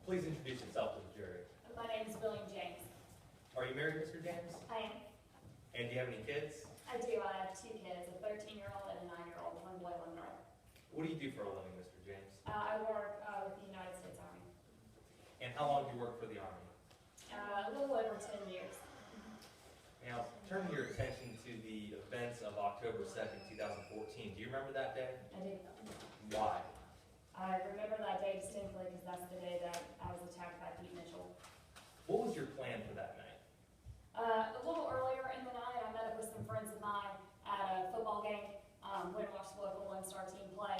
Please introduce yourself to the jury. My name is William James. Are you married, Mr. James? I am. And do you have any kids? I do. I have two kids, a 13-year-old and a 9-year-old, one boy, one girl. What do you do for a living, Mr. James? I work with the United States Army. And how long have you worked for the Army? A little over 10 years. Now, turn your attention to the events of October 2nd, 2014. Do you remember that day? I do. Why? I remember that day distinctly because that's the day that I was attacked by Pete Mitchell. What was your plan for that night? A little earlier in the night, I met up with some friends of mine at a football game. Went and watched the local Lone Star team play.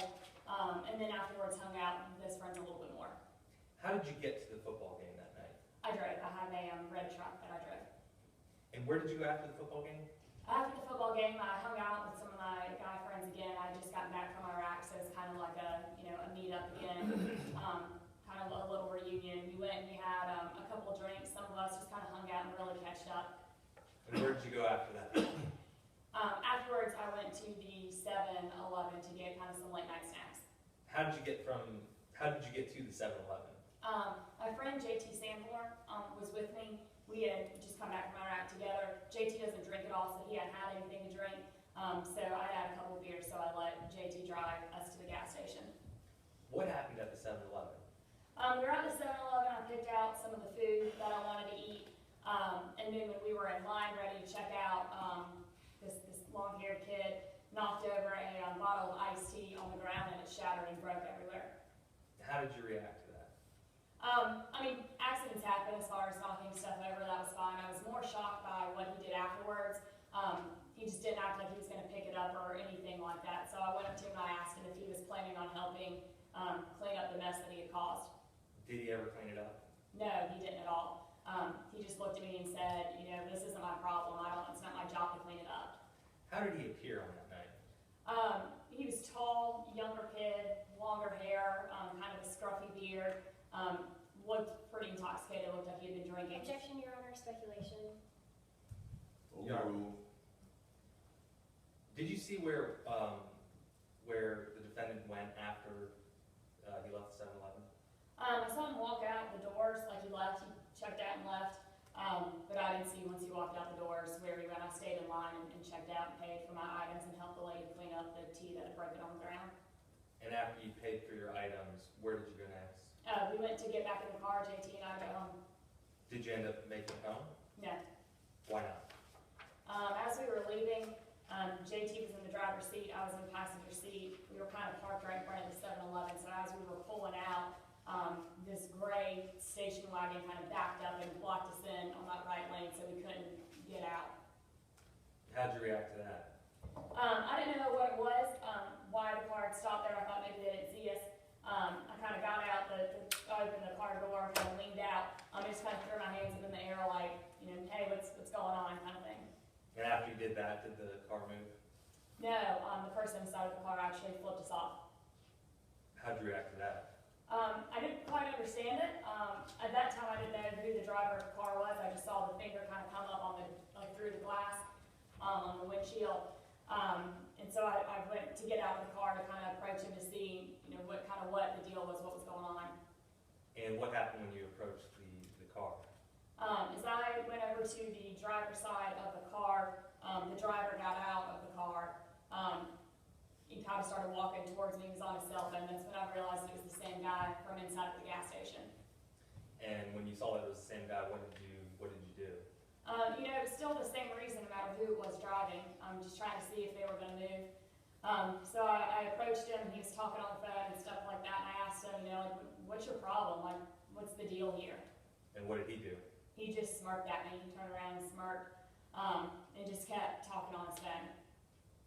And then afterwards hung out with his friends a little bit more. How did you get to the football game that night? I drove. I have a red truck that I drove. And where did you go after the football game? After the football game, I hung out with some of my guy friends again. I just got back from Iraq, so it's kind of like a meet-up again, kind of a little reunion. We went and we had a couple of drinks. Some of us just kind of hung out and really catched up. And where did you go after that? Afterwards, I went to the 7-Eleven to get kind of some late night snacks. How did you get to the 7-Eleven? My friend JT Sanborn was with me. We had just come back from Iraq together. JT doesn't drink at all, so he hadn't had anything to drink. So I had a couple of beers, so I let JT drive us to the gas station. What happened at the 7-Eleven? We were at the 7-Eleven. I picked out some of the food that I wanted to eat. And then when we were in line ready to check out, this long-haired kid knocked over a bottle of iced tea on the ground and it shattered and broke everywhere. How did you react to that? Accidents happen as far as knocking stuff over. That was fine. I was more shocked by what he did afterwards. He just didn't act like he was going to pick it up or anything like that. So I went up to him and I asked him if he was planning on helping clean up the mess that he had caused. Did he ever clean it up? No, he didn't at all. He just looked at me and said, this isn't my problem. It's not my job to clean it up. How did he appear on that night? He was tall, younger kid, longer hair, kind of a scruffy beard. Looked pretty intoxicated. Looked like he had been drinking. Objection, Your Honor, speculation. Overruled. Did you see where the defendant went after he left the 7-Eleven? I saw him walk out the doors, like he left. He checked out and left. But I didn't see once he walked out the doors where he went. I stayed in line and checked out and paid for my items and helped the lady clean up the tea that had broken on the ground. And after you paid for your items, where did you go next? We went to get back in the car. JT and I got home. Did you end up making it home? No. Why not? As we were leaving, JT was in the driver's seat. I was in the passenger seat. We were kind of parked right in front of the 7-Eleven. So as we were pulling out, this gray station wagon kind of backed up and blocked us in on that right lane, so we couldn't get out. How'd you react to that? I didn't know what it was, why the car had stopped there. I thought maybe they didn't see us. I kind of got out, I opened the car door, kind of leaned out. I just kind of threw my hands up in the air like, hey, what's going on, kind of thing. And after you did that, did the car move? No, the person inside of the car actually flipped us off. How'd you react to that? I didn't quite understand it. At that time, I didn't know who the driver of the car was. I just saw the finger kind of come up on through the glass on the windshield. And so I went to get out of the car to kind of approach him to see, what the deal was, what was going on. And what happened when you approached the car? As I went over to the driver's side of the car, the driver got out of the car. He kind of started walking towards me. He was on his cell phone. That's when I realized it was the same guy from inside of the gas station. And when you saw that it was the same guy, what did you do? It was still the same reason no matter who it was driving. I'm just trying to see if they were going to move. So I approached him, and he was talking on the phone and stuff like that, and I asked him, what's your problem? What's the deal here? And what did he do? He just smirked at me. He turned around and smirked, and just kept talking on his phone.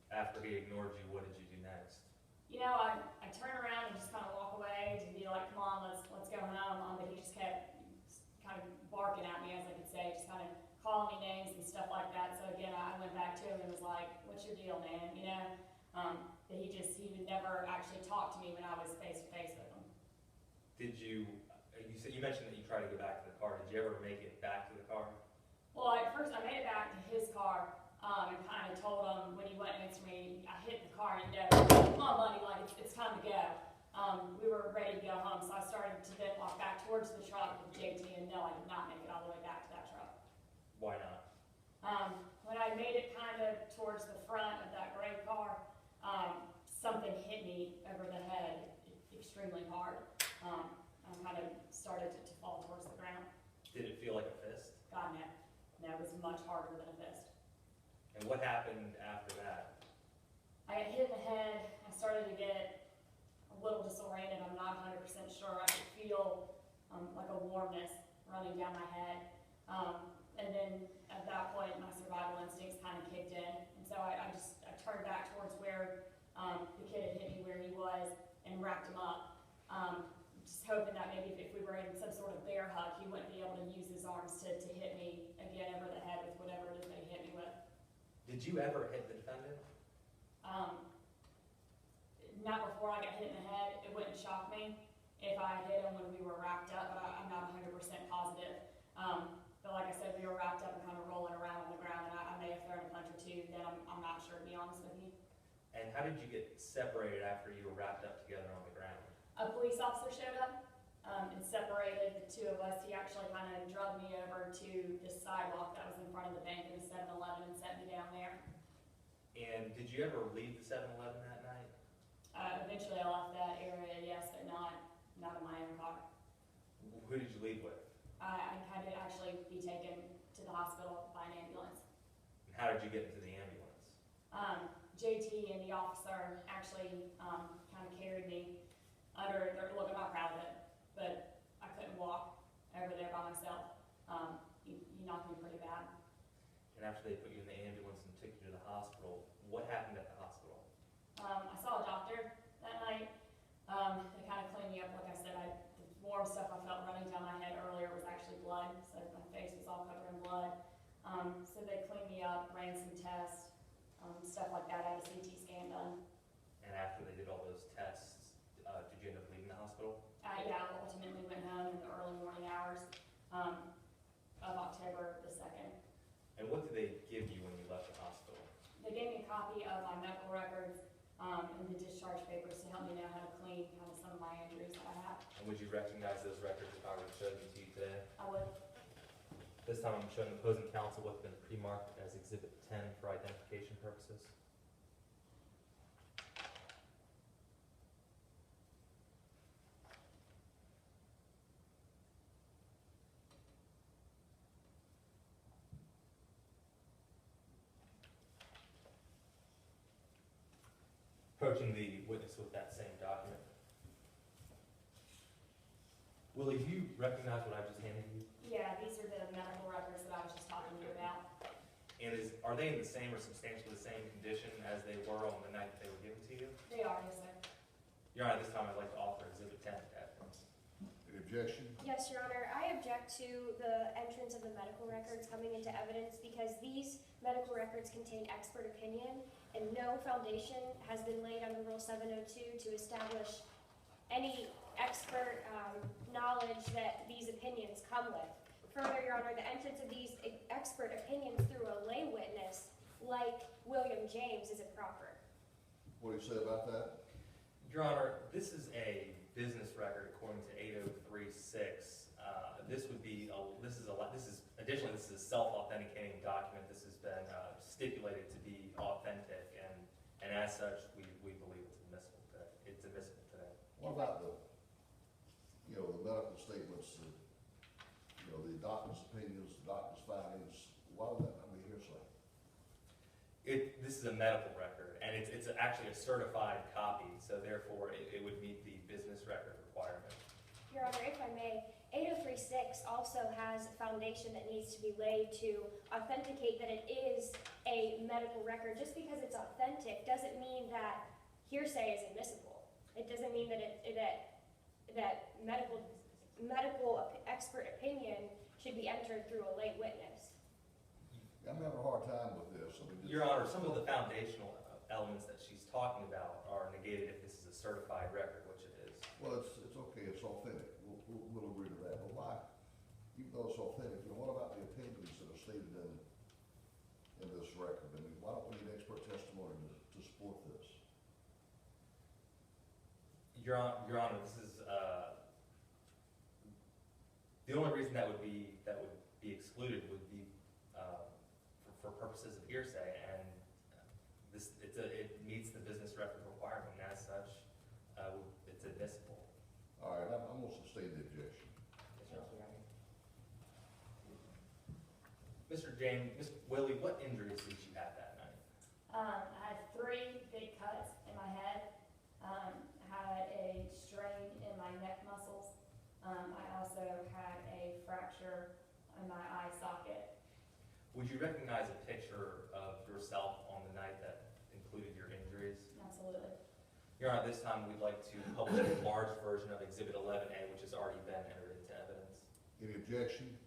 After he ignored you, what did you do next? I turned around and just kind of walk away to be like, come on, let's go home. But he just kept kind of barking at me, as I could say, just kind of calling me names and stuff like that. So again, I went back to him and was like, what's your deal, man? But he would never actually talk to me when I was face to face with him. Did you mentioned that you tried to get back to the car. Did you ever make it back to the car? Well, at first I made it back to his car, and kind of told him when he went next to me, I hit the car and come on buddy, like it's time to go. We were ready to go home, so I started to then walk back towards towards the truck with JT, and no, I did not make it all the way back to that truck. Why not? When I made it kind of towards the front of that gray car, something hit me over the head extremely hard. I kind of started to fall towards the ground. Did it feel like a fist? God, no. No, it was much harder than a fist. And what happened after that? I got hit in the head. I started to get a little disoriented. I'm not 100% sure. I could feel like a warmness running down my head. And then at that point, my survival instincts kind of kicked in. And so I turned back towards where the kid had hit me where he was and wrapped him up. Just hoping that maybe if we were in some sort of bear hug, he wouldn't be able to use his arms to hit me again over the head with whatever it is that he hit me with. Did you ever hit the defendant? Not before I got hit in the head. It wouldn't shock me if I hit him when we were wrapped up, but I'm not 100% positive. But like I said, we were wrapped up and kind of rolling around on the ground, and I may have thrown a punch or two. Then I'm not sure, to be honest with you. And how did you get separated after you were wrapped up together on the ground? A police officer showed up and separated the two of us. He actually kind of drugged me over to the sidewalk that was in front of the bank in the 7-Eleven and set me down there. And did you ever leave the 7-Eleven that night? Eventually I left that area, yes, but not in my own car. Who did you leave with? I had to actually be taken to the hospital by an ambulance. And how did you get into the ambulance? JT and the officer actually kind of carried me under, look, I'm not proud of it, but I couldn't walk over there by myself. He knocked me pretty bad. And after they put you in the ambulance and took you to the hospital, what happened at the hospital? I saw a doctor that night. They kind of cleaned me up. Like I said, the warm stuff I felt running down my head earlier was actually blood, so my face was all covered in blood. So they cleaned me up, ran some tests, stuff like that. I had a CT scan done. And after they did all those tests, did you end up leaving the hospital? Yeah, I ultimately went home in the early morning hours of October the 2nd. And what did they give you when you left the hospital? They gave me a copy of my medical records and the discharge papers to help me know how to clean kind of some of my injuries that I have. And would you recognize those records if I were to show them to you today? I would. This time I'm showing the opposing counsel what's been pre-marked as Exhibit 10 for identification purposes. Approaching the witness with that same document. Willie, do you recognize what I just handed you? Yeah, these are the medical records that I was just talking to you about. And are they in the same or substantially the same condition as they were on the night that they were given to you? They are, yes, sir. Your Honor, this time I'd like to offer Exhibit 10 to evidence. Any objection? Yes, Your Honor, I object to the entrance of the medical records coming into evidence because these medical records contain expert opinion and no foundation has been laid under Rule 702 to establish any expert knowledge that these opinions come with. Further, Your Honor, the entrance of these expert opinions through a lay witness like William James is improper. What do you say about that? Your Honor, this is a business record according to 8036. Additionally, this is a self-authenticating document. This has been stipulated to be authentic, and as such, we believe it's admissible today. What about the medical statements, the doctor's opinions, the doctor's findings? Why would that not be hearsay? This is a medical record, and it's actually a certified copy, so therefore it would meet the business record requirement. Your Honor, if I may, 8036 also has a foundation that needs to be laid to authenticate that it is a medical record. Just because it's authentic doesn't mean that hearsay is admissible. It doesn't mean that that medical expert opinion should be entered through a lay witness. I'm having a hard time with this. Your Honor, some of the foundational elements that she's talking about are negated if this is a certified record, which it is. Well, it's okay, it's authentic. We'll agree to that. But why, even though it's authentic, what about the opinions that are stated in this record? I mean, why don't we need expert testimony to support this? Your Honor, this is The only reason that would be excluded would be, for purposes of hearsay, and it meets the business record requirement, and as such, it's admissible. All right, I'm gonna sustain the objection. Mr. James, Ms. Willie, what injuries did you have that night? I had 3 big cuts in my head. Had a strain in my neck muscles. I also had a fracture in my eye socket. Would you recognize a picture of yourself on the night that included your injuries? Absolutely. Your Honor, at this time, we'd like to publish a large version of Exhibit 11A, which has already been entered into evidence. Any objection?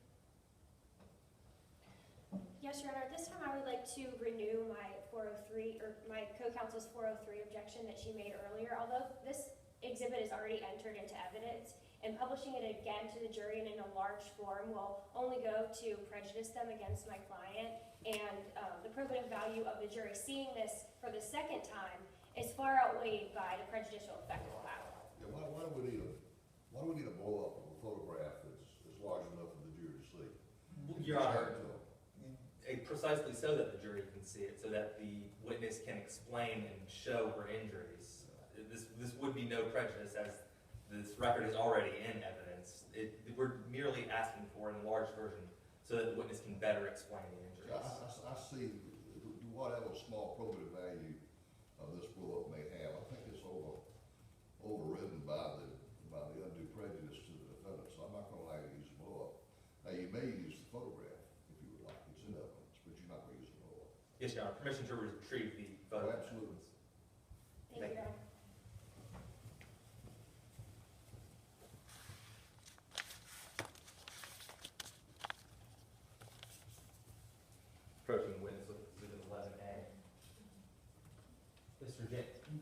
Yes, Your Honor, at this time I would like to renew my 403, or my co-counsel's 403 objection that she made earlier. Although this exhibit is already entered into evidence, and publishing it again to the jury and in a large form will only go to prejudice them against my client, and the probative value of the jury seeing this for the second time is far outweighed by the prejudicial effect it will have. Yeah, why do we need a blow-up of a photograph that's large enough for the jury to see? Your Honor, Share it to them. precisely so that the jury can see it, so that the witness can explain and show her injuries. This would be no prejudice, as this record is already in evidence. We're merely asking for an enlarged version so that the witness can better explain the Yeah, injuries. I see whatever small probative value this blow-up may have. I think it's overridden by the undue prejudice to the defendant, so I'm not gonna allow you to use a blow-up. Now, you may use the photograph if you would like, it's in evidence, but you're not gonna use a blow-up. Yes, Your Honor, permission to retrieve the Oh, photo. absolutely. Thank you, Your Honor. Approaching the witness with Exhibit 11A. Mr.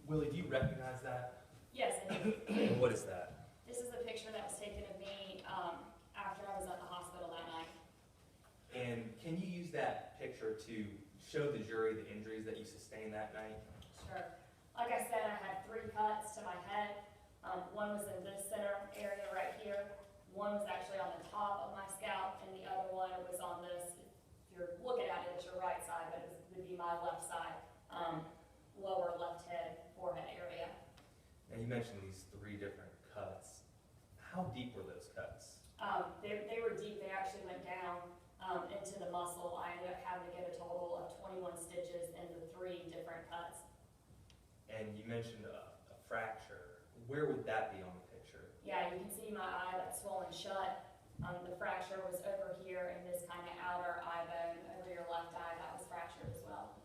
Willie, do you recognize that? Yes, and And what is that? this is a picture that was taken of me after I was at the hospital that night. And can you use that picture to show the jury the injuries that you sustained that night? Sure. Like I said, I had 3 cuts to my head. One was in this center area right here. One was actually on the top of my scalp, and the other one was on this. If you're looking at it, it's your right side, but it would be my left side, lower left head, forehead area. Now, you mentioned these 3 different cuts. How deep were those cuts? They were deep. They actually went down into the muscle. I ended up having to get a total of 21 stitches in the 3 different cuts. And you mentioned a fracture. Where would that be on the picture? Yeah, you can see my eye that's swollen shut. The fracture was over here in this kind of outer eye bone over your left eye. That was fractured as well.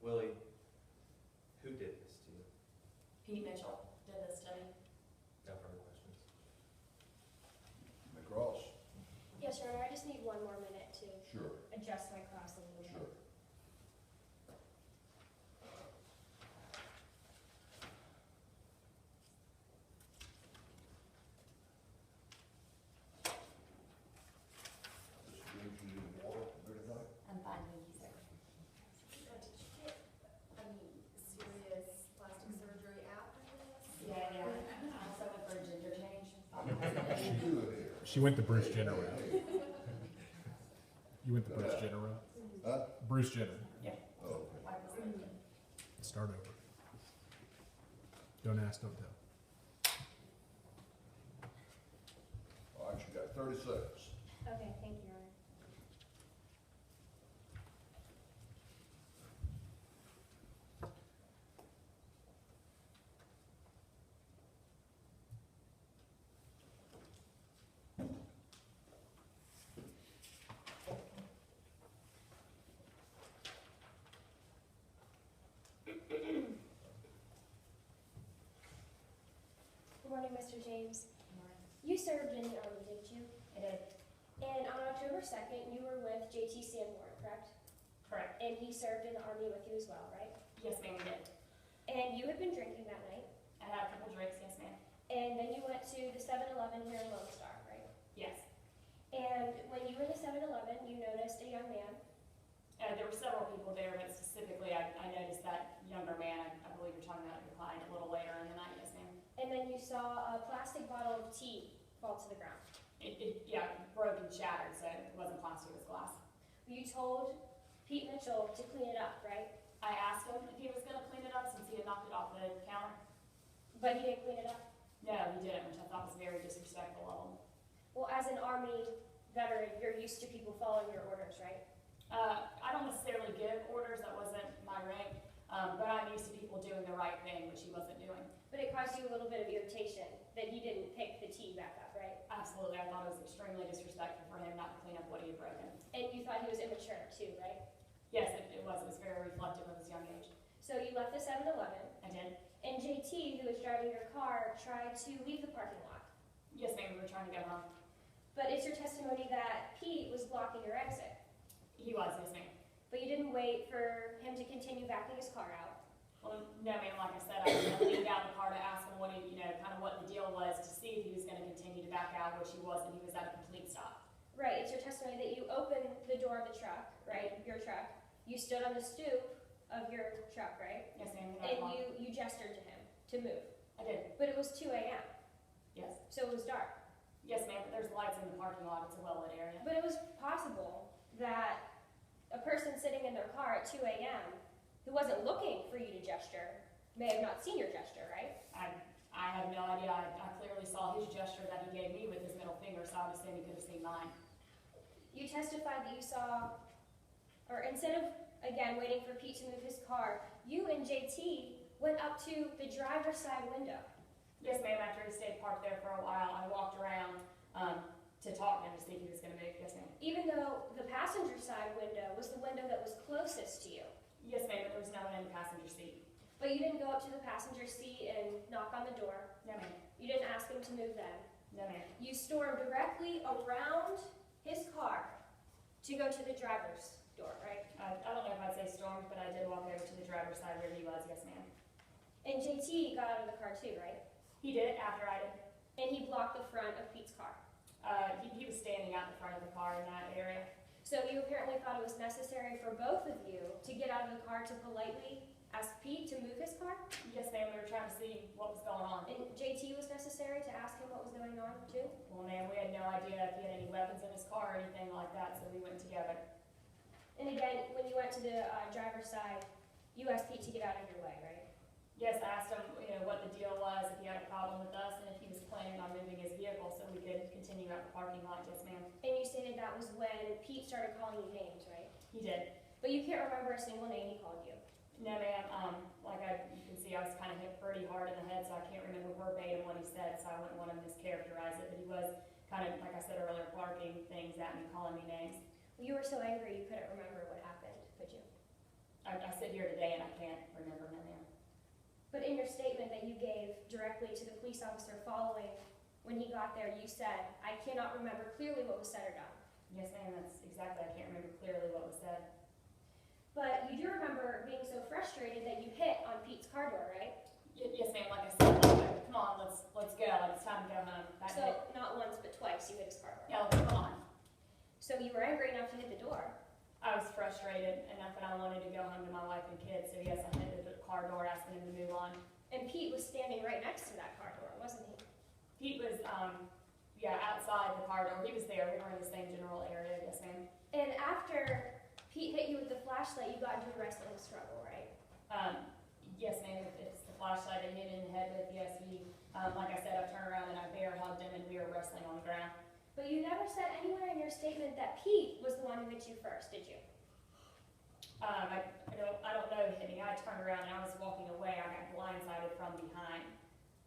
Willie, who did this to you? Pete Mitchell did this to me. No further questions. McCross? Yes, Your Honor, I just need 1 more minute to Sure, adjust my cross a little bit. sure. Mr. James, you need water or anything? I'm fine, thank you, sir. Did you get any serious plastic surgery after this? Yeah. I also went for a ginger change. What you doing here? She went the Bruce Jenner route. You went the Bruce Jenner route? Huh? Bruce Jenner. Oh, okay. Like this thing. Start over. Don't ask, don't tell. All right, you got 30 seconds. Okay, thank you, Your Honor. Good morning, Mr. James. You served in the Army, didn't you? I did. And on October 2nd, you were with J.T. Sanborn, correct? Correct. And he served in the Army with you as well, right? Yes, ma'am, I did. And you had been drinking that night, I had a couple drinks, yes, ma'am. and then you went to the 7-Eleven here in Lone Star, right? Yes. And when you were in the 7-Eleven, you noticed a young man. There were several people there, but specifically I noticed that younger man. I believe you're talking about your client a little later in the night, yes, ma'am. And then you saw a plastic bottle of tea fall to the ground? Yeah, broke and shattered, so it wasn't plastic, it was glass. You told Pete Mitchell to clean it up, right? I asked him if he was gonna clean it up since he had knocked it off the counter. But he didn't clean it up? No, he didn't, which I thought was very disrespectful of him. Well, as an Army veteran, you're used to people following your orders, right? I don't necessarily give orders, that wasn't my rank, but I'm used to people doing the right thing, which he wasn't doing. But it caused you a little bit of irritation that he didn't pick the tea back up, right? Absolutely, I thought it was extremely disrespectful for him not to clean up what he had broken. And you thought he was immature too, right? Yes, it was very reflective of his young age. So you left the 7-Eleven, I did. and JT, who was driving your car, tried to leave the parking lot. Yes, ma'am, we were trying to go home. But it's your testimony that Pete was blocking your exit. He was, yes, ma'am. But you didn't wait for him to continue backing his car out. Well, no, ma'am, like I said, I was gonna leave out the car to ask him what he, kind of what the deal was to see if he was gonna continue to back out, which he wasn't. He was at a complete stop. Right, it's your testimony that you opened the door of the truck, right, your truck. You stood on the stoop of your truck, right? Yes, ma'am. And you gestured to him to move. I did. But it was 2 a.m., Yes. so it was dark. Yes, ma'am, but there's lights in the parking lot. It's a well-lit area. But it was possible that a person sitting in their car at 2 a.m. who wasn't looking for you to gesture may have not seen your gesture, right? I have no idea. I clearly saw his gesture that he gave me with his middle finger, so I would assume he could have seen mine. You testified that you saw, or instead of, again, waiting for Pete to move his car, you and JT went up to the driver's side window. Yes, ma'am, after he stayed parked there for a while, I walked around to talk to him to see if he was going to move. Yes, ma'am. Even though the passenger side window was the window that was closest to you. Yes, ma'am, but there was no one in the passenger seat. But you didn't go up to the passenger seat and knock on the door. No, ma'am. You didn't ask him to move then. No, ma'am. You stormed directly around his car to go to the driver's door, right? I don't know if I'd say stormed, but I did walk over to the driver's side where he was. Yes, ma'am. And JT got out of the car too, right? He did after I did. And he blocked the front of Pete's car. He was standing out in front of the car in that area. So you apparently thought it was necessary for both of you to get out of the car to politely ask Pete to move his car? Yes, ma'am, we were trying to see what was going on. And JT was necessary to ask him what was going on too? Well, ma'am, we had no idea if he had any weapons in his car or anything like that, so we went together. And again, when you went to the driver's side, you asked Pete to get out of your way, right? Yes, I asked him, what the deal was, if he had a problem with us, and if he was planning on moving his vehicle so we could continue out the parking lot. Yes, ma'am. And you stated that was when Pete started calling you names, right? He did. But you can't remember a single name he called you. No, ma'am, you can see, I was kind of hit pretty hard in the head, so I can't remember verbatim what he said, so I wouldn't want to mischaracterize it, but he was kind of, like I said earlier, barking things at me, calling me names. You were so angry you couldn't remember what happened, could you? I sit here today and I can't remember, no, ma'am. But in your statement that you gave directly to the police officer following when he got there, you said, I cannot remember clearly what was said or done. Yes, ma'am, that's exactly, I can't remember clearly what was said. But you do remember being so frustrated that you hit on Pete's car door, right? Yes, ma'am, like I said, come on, let's go, like it's time to go home. That So day. not once but twice you hit his car door. Yeah, like, come on. So you were angry enough to hit the door. I was frustrated enough that I wanted to go home to my wife and kids, so yes, I hit the car door asking him to move on. And Pete was standing right next to that car door, wasn't he? Pete was, outside the car door. He was there. We were in the same general area, yes, ma'am. And after Pete hit you with the flashlight, you got into a wrestling struggle, right? Yes, ma'am, it's the flashlight that hit in the head with, yes, like I said, I turned around and I bear hugged him and we were wrestling on the ground. But you never said anywhere in your statement that Pete was the one who hit you first, did you? I don't know who hit me. I turned around and I was walking away. I got blindsided from behind.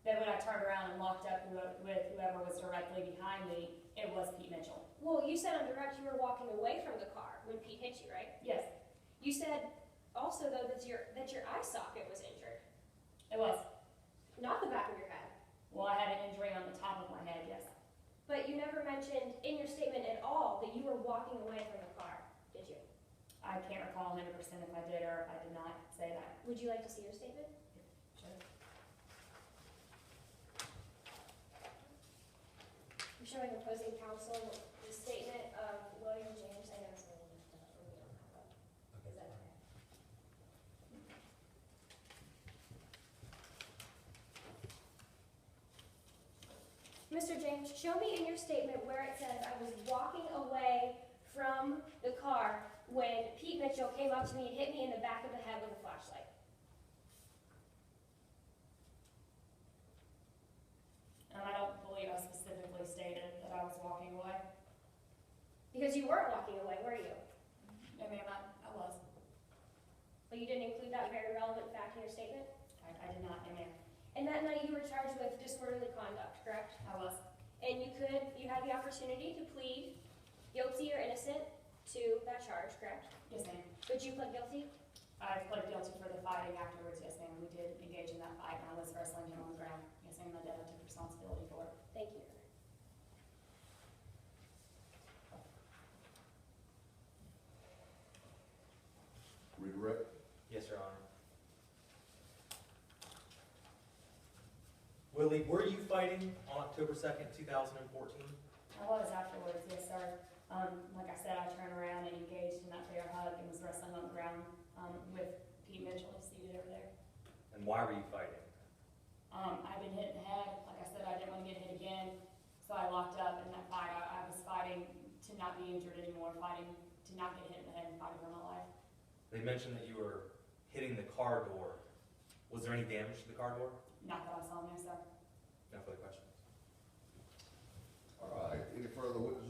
Then when I turned around and locked up with whoever was directly behind me, it was Pete Mitchell. Well, you said on direct you were walking away from the car when Pete hit you, right? Yes, You said also though that your eye socket was injured, it was. not the back of your head. Well, I had an injury on the top of my head, yes. But you never mentioned in your statement at all that you were walking away from the car, did you? I can't recall 100% if I did or if I did not say that. Would you like to see your statement? Sure. I'm showing opposing counsel the statement of William James. I know it's a little left out, or we don't have it. Is that okay? Mr. James, show me in your statement where it says I was walking away from the car when Pete Mitchell came up to me and hit me in the back of the head with a flashlight. And I don't believe I specifically stated that I was walking away. Because you weren't walking away, were you? I mean, I was. But you didn't include that very relevant fact in your statement? I did not, I mean, And that night you were charged with disorderly conduct, correct? I was. And you had the opportunity to plead guilty or innocent to that charge, correct? Yes, ma'am. But you pled guilty? I pled guilty for the fighting afterwards, yes, ma'am. We did engage in that fight, and I was wrestling him on the ground. Yes, ma'am, I did. I took responsibility for it. Thank you. Redirect? Yes, Your Honor. Willie, were you fighting on October 2nd, 2014? I was afterwards, yes, sir. Like I said, I turned around and engaged in that fair hug and was wrestling on the ground, with Pete Mitchell seated over there. And why were you fighting? I've been hit in the head. Like I said, I didn't want to get hit again, so I locked up in that fight. I was fighting to not be injured anymore, fighting to not get hit in the head, and fighting for my life. They mentioned that you were hitting the car door. Was there any damage to the car door? Not that I saw, no, sir. No further questions. All right, any further witnesses?